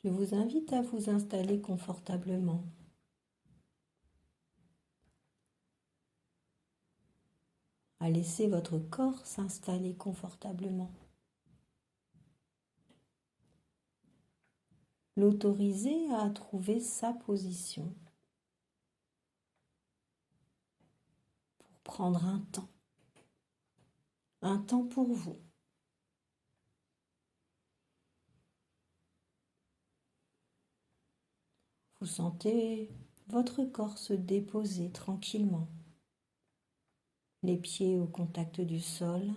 Je vous invite à vous installer confortablement. À laisser votre corps s'installer confortablement. L'autoriser à trouver sa position pour prendre un temps pour vous. Vous sentez votre corps se déposer tranquillement, les pieds au contact du sol.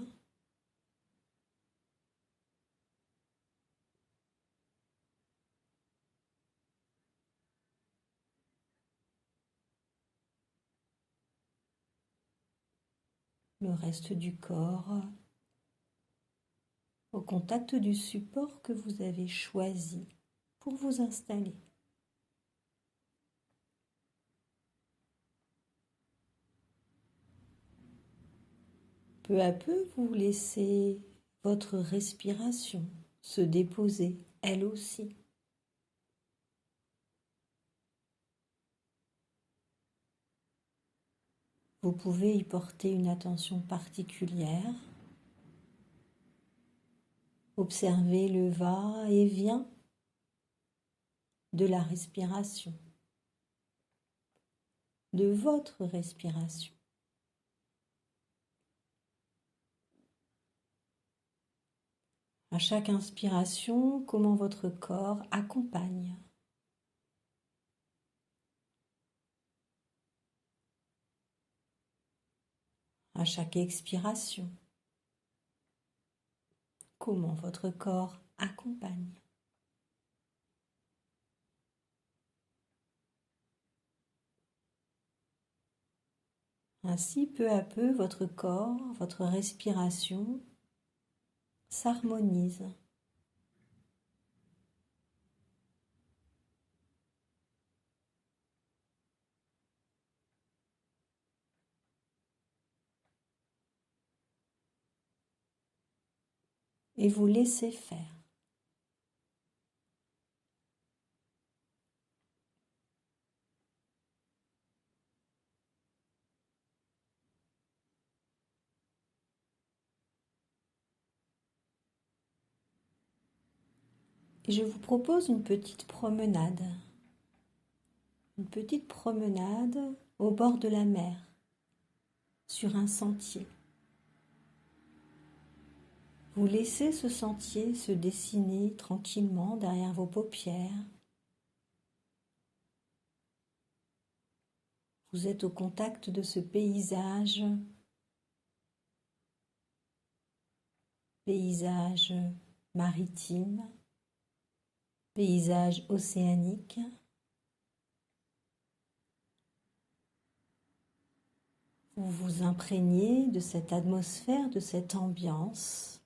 Le reste du corps au contact du support que vous avez choisi pour vous installer. Peu à peu, vous laissez votre respiration se déposer, elle aussi. Vous pouvez y porter une attention particulière. Observez le va-et-vient de la respiration, de votre respiration. À chaque inspiration, comment votre corps accompagne. À chaque expiration, comment votre corps accompagne. Ainsi, peu à peu, votre corps, votre respiration s'harmonise. Et vous laissez faire. Et je vous propose une petite promenade. Une petite promenade au bord de la mer, sur un sentier. Vous laissez ce sentier se dessiner tranquillement derrière vos paupières. Vous êtes au contact de ce paysage maritime, paysage océanique. Vous vous imprégnez de cette atmosphère, de cette ambiance.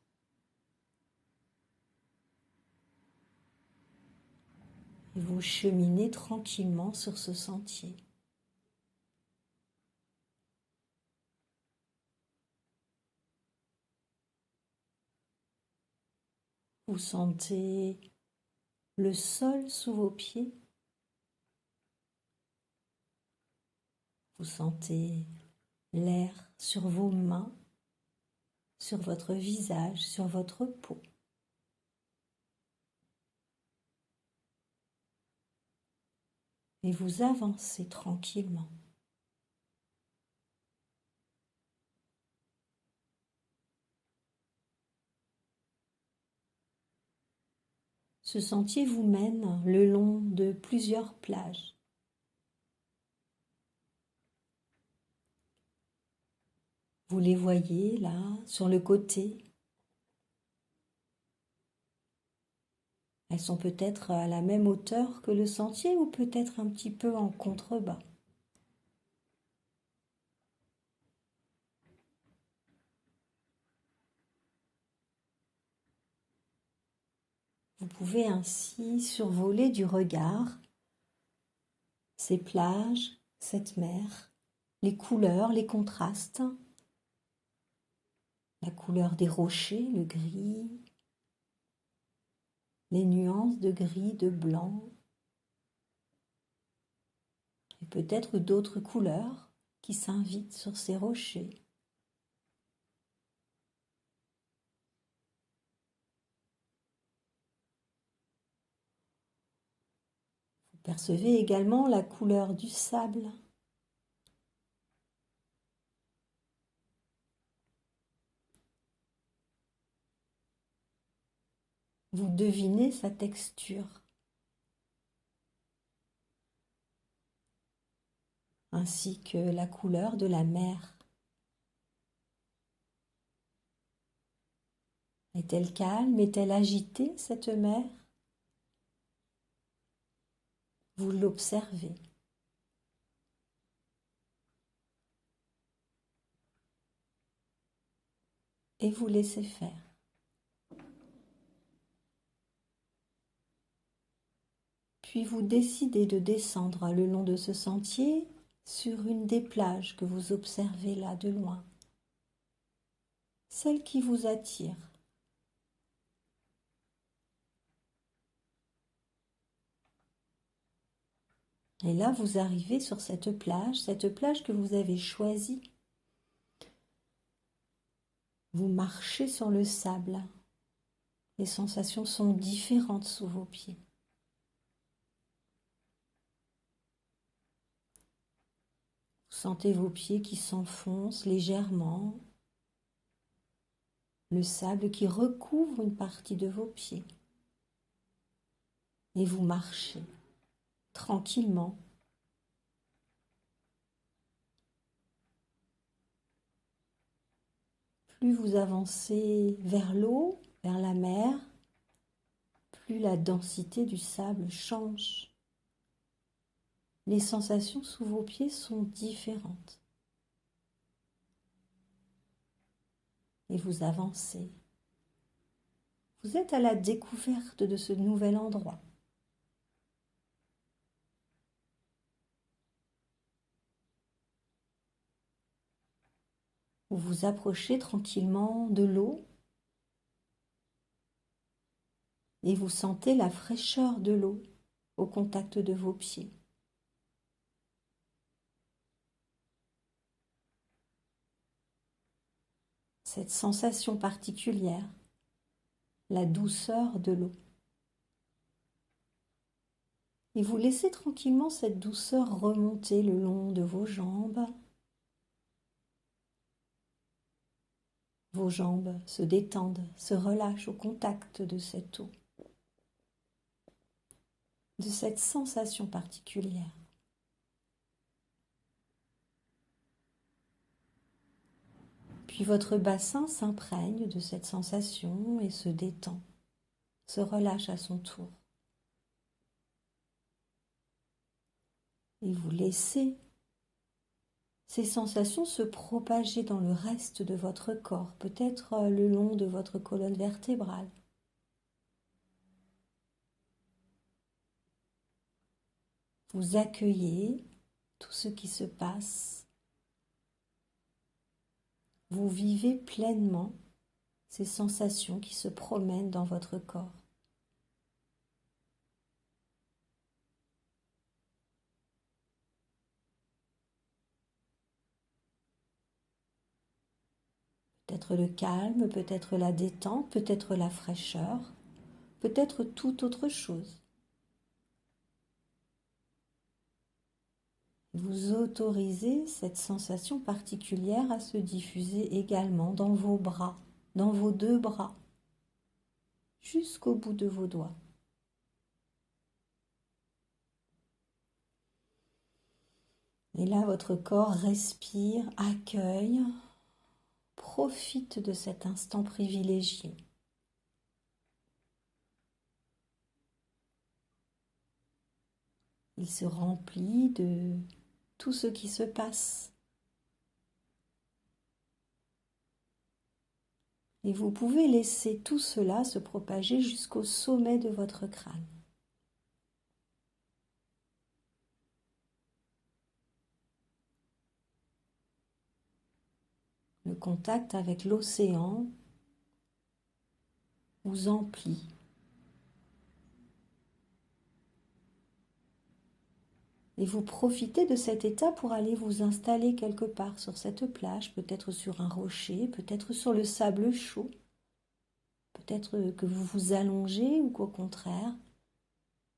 Et vous cheminez tranquillement sur ce sentier. Vous sentez le sol sous vos pieds. Vous sentez l'air sur vos mains, sur votre visage, sur votre peau. Et vous avancez tranquillement. Ce sentier vous mène le long de plusieurs plages. Vous les voyez là, sur le côté. Elles sont peut-être à la même hauteur que le sentier ou peut-être un petit peu en contrebas. Vous pouvez ainsi survoler du regard ces plages, cette mer, les couleurs, les contrastes, la couleur des rochers, le gris, les nuances de gris, de blanc, et peut-être d'autres couleurs qui s'invitent sur ces rochers. Vous percevez également la couleur du sable. Vous devinez sa texture, ainsi que la couleur de la mer. Est-elle calme? Est-elle agitée, cette mer? Vous l'observez. Et vous laissez faire. Puis vous décidez de descendre le long de ce sentier sur une des plages que vous observez là de loin, celle qui vous attire. Et là, vous arrivez sur cette plage que vous avez choisie. Vous marchez sur le sable. Les sensations sont différentes sous vos pieds. Vous sentez vos pieds qui s'enfoncent légèrement, le sable qui recouvre une partie de vos pieds. Et vous marchez tranquillement. Plus vous avancez vers l'eau, vers la mer, plus la densité du sable change. Les sensations sous vos pieds sont différentes. Et vous avancez. Vous êtes à la découverte de ce nouvel endroit. Vous vous approchez tranquillement de l'eau et vous sentez la fraîcheur de l'eau au contact de vos pieds. Cette sensation particulière, la douceur de l'eau. Et vous laissez tranquillement cette douceur remonter le long de vos jambes. Vos jambes se détendent, se relâchent au contact de cette eau, de cette sensation particulière. Puis votre bassin s'imprègne de cette sensation et se détend, se relâche à son tour. Et vous laissez ces sensations se propager dans le reste de votre corps, peut-être le long de votre colonne vertébrale. Vous accueillez tout ce qui se passe. Vous vivez pleinement ces sensations qui se promènent dans votre corps. Peut-être le calme, peut-être la détente, peut-être la fraîcheur, peut-être toute autre chose. Vous autorisez cette sensation particulière à se diffuser également dans vos bras, dans vos deux bras, jusqu'au bout de vos doigts. Et là, votre corps respire, accueille, profite de cet instant privilégié. Il se remplit de tout ce qui se passe. Et vous pouvez laisser tout cela se propager jusqu'au sommet de votre crâne. Le contact avec l'océan vous emplit. Et vous profitez de cet état pour aller vous installer quelque part sur cette plage, peut-être sur un rocher, peut-être sur le sable chaud, peut-être que vous vous allongez ou qu'au contraire,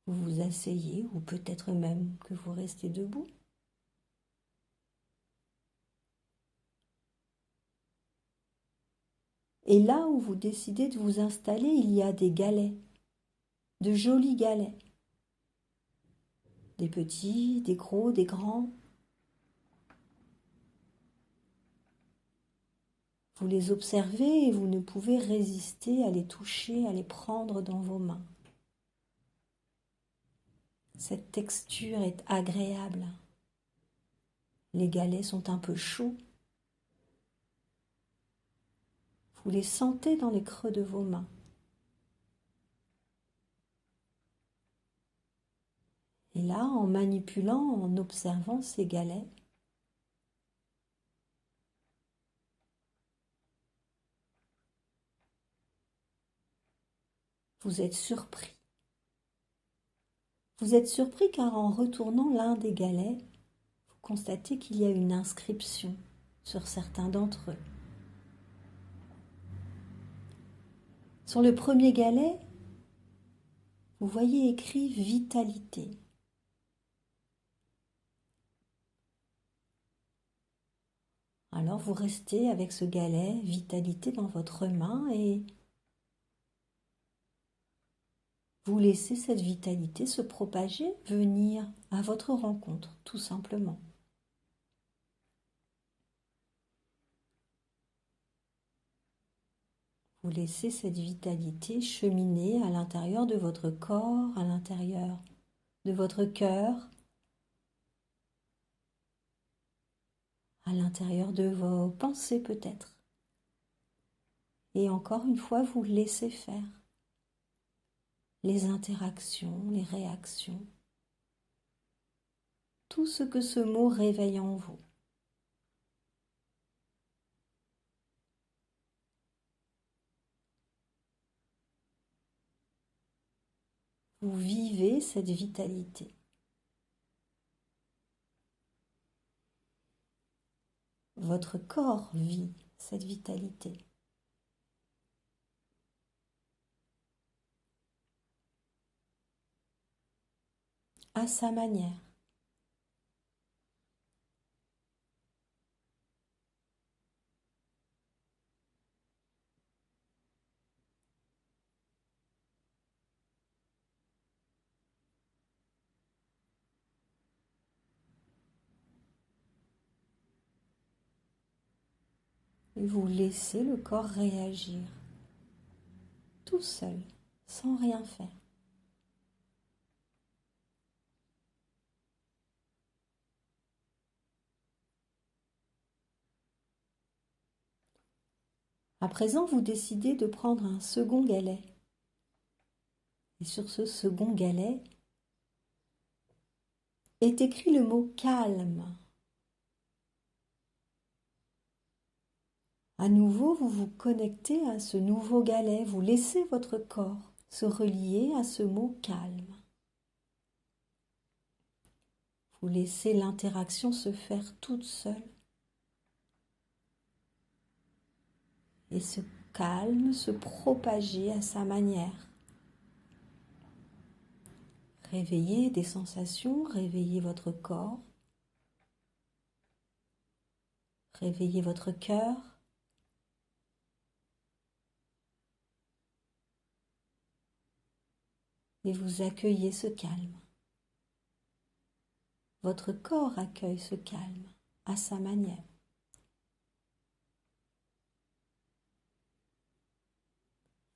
vous vous asseyez ou peut-être même que vous restez debout. Et là où vous décidez de vous installer, il y a des galets, de jolis galets. Des petits, des gros, des grands. Vous les observez et vous ne pouvez résister à les toucher, à les prendre dans vos mains. Cette texture est agréable. Les galets sont un peu chauds. Vous les sentez dans les creux de vos mains. Et là, en manipulant, en observant ces galets, vous êtes surpris. Vous êtes surpris car en retournant l'un des galets, vous constatez qu'il y a une inscription sur certains d'entre eux. Sur le premier galet, vous voyez écrit « Vitalité ». Alors vous restez avec ce galet « Vitalité » dans votre main et vous laissez cette vitalité se propager, venir à votre rencontre, tout simplement. Vous laissez cette vitalité cheminer à l'intérieur de votre corps, à l'intérieur de votre cœur, à l'intérieur de vos pensées peut-être. Et encore une fois, vous laissez faire les interactions, les réactions, tout ce que ce mot réveille en vous. Vous vivez cette vitalité. Votre corps vit cette vitalité. À sa manière. Et vous laissez le corps réagir, tout seul, sans rien faire. À présent, vous décidez de prendre un second galet. Et sur ce second galet est écrit le mot « calme ». À nouveau, vous vous connectez à ce nouveau galet, vous laissez votre corps se relier à ce mot « calme ». Vous laissez l'interaction se faire toute seule. Et ce calme se propager à sa manière. Réveillez des sensations, réveillez votre corps, réveillez votre cœur. Et vous accueillez ce calme. Votre corps accueille ce calme à sa manière.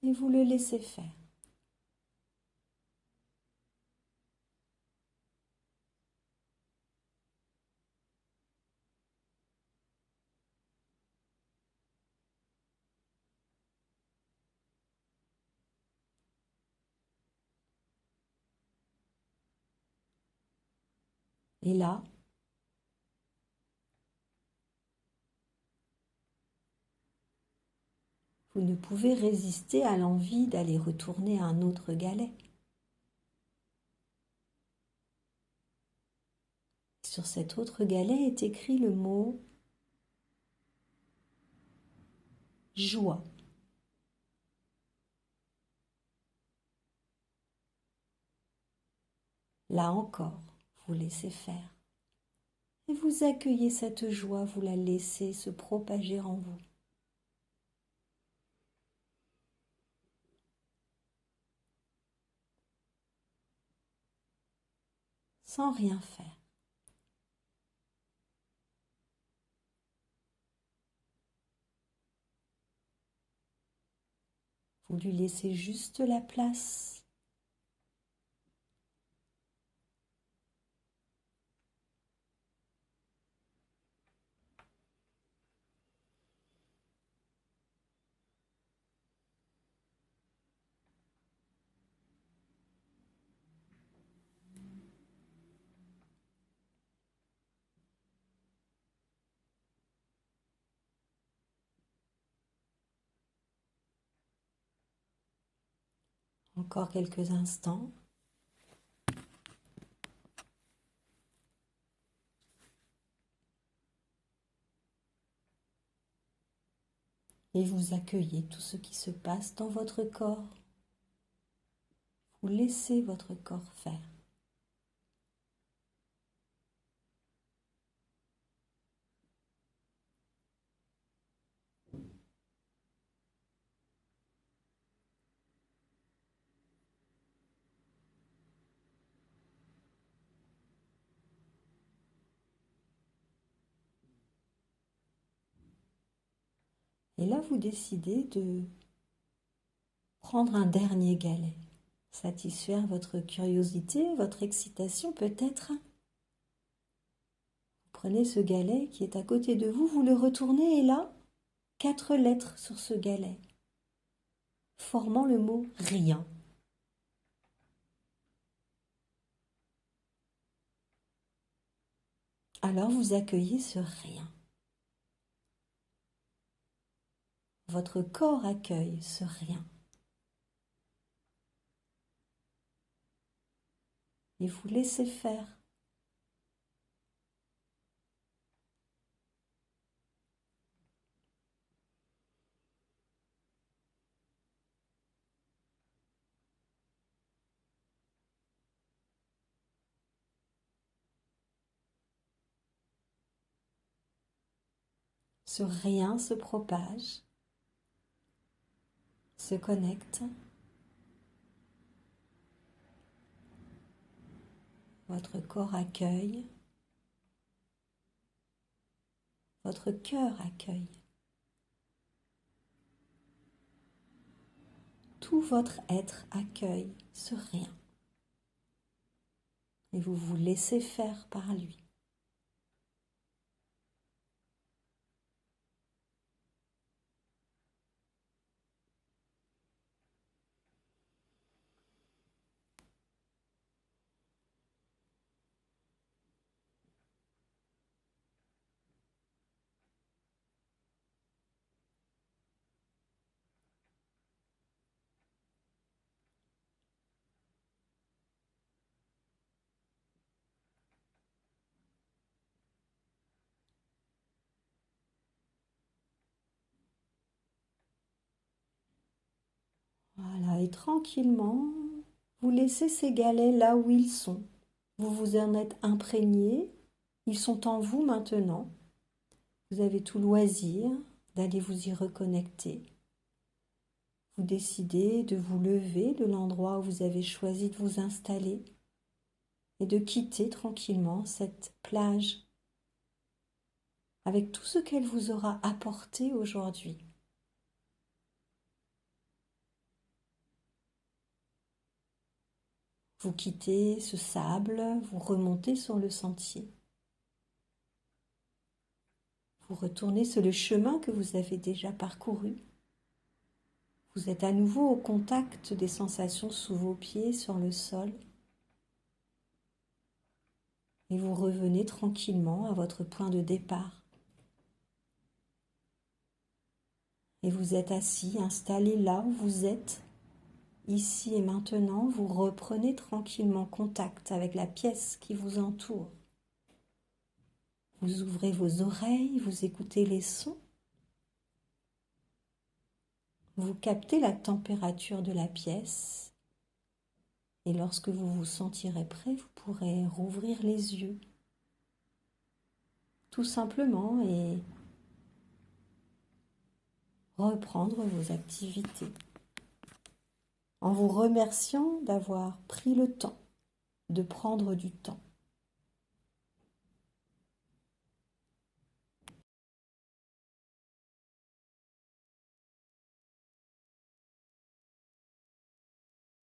Et vous le laissez faire. Et là, vous ne pouvez résister à l'envie d'aller retourner à un autre galet. Sur cet autre galet est écrit le mot joie. Là encore, vous laissez faire. Et vous accueillez cette joie, vous la laissez se propager en vous. Sans rien faire. Vous lui laissez juste la place. Encore quelques instants. Et vous accueillez tout ce qui se passe dans votre corps. Vous laissez votre corps faire. Et là, vous décidez de prendre un dernier galet, satisfaire votre curiosité, votre excitation peut-être. Vous prenez ce galet qui est à côté de vous, vous le retournez et là, 4 lettres sur ce galet, formant le mot rien. Alors vous accueillez ce rien. Votre corps accueille ce rien. Et vous laissez faire. Ce rien se propage, se connecte. Votre corps accueille. Votre cœur accueille. Tout votre être accueille ce rien. Et vous vous laissez faire par lui. Voilà, et tranquillement, vous laissez ces galets là où ils sont. Vous vous en êtes imprégné, ils sont en vous maintenant. Vous avez tout loisir d'aller vous y reconnecter. Vous décidez de vous lever de l'endroit où vous avez choisi de vous installer et de quitter tranquillement cette plage avec tout ce qu'elle vous aura apporté aujourd'hui. Vous quittez ce sable, vous remontez sur le sentier. Vous retournez sur le chemin que vous avez déjà parcouru. Vous êtes à nouveau au contact des sensations sous vos pieds sur le sol. Et vous revenez tranquillement à votre point de départ. Et vous êtes assis, installé là où vous êtes. Ici et maintenant, vous reprenez tranquillement contact avec la pièce qui vous entoure. Vous ouvrez vos oreilles, vous écoutez les sons. Vous captez la température de la pièce. Et lorsque vous vous sentirez prêt, vous pourrez rouvrir les yeux. Tout simplement et reprendre vos activités. En vous remerciant d'avoir pris le temps, de prendre du temps.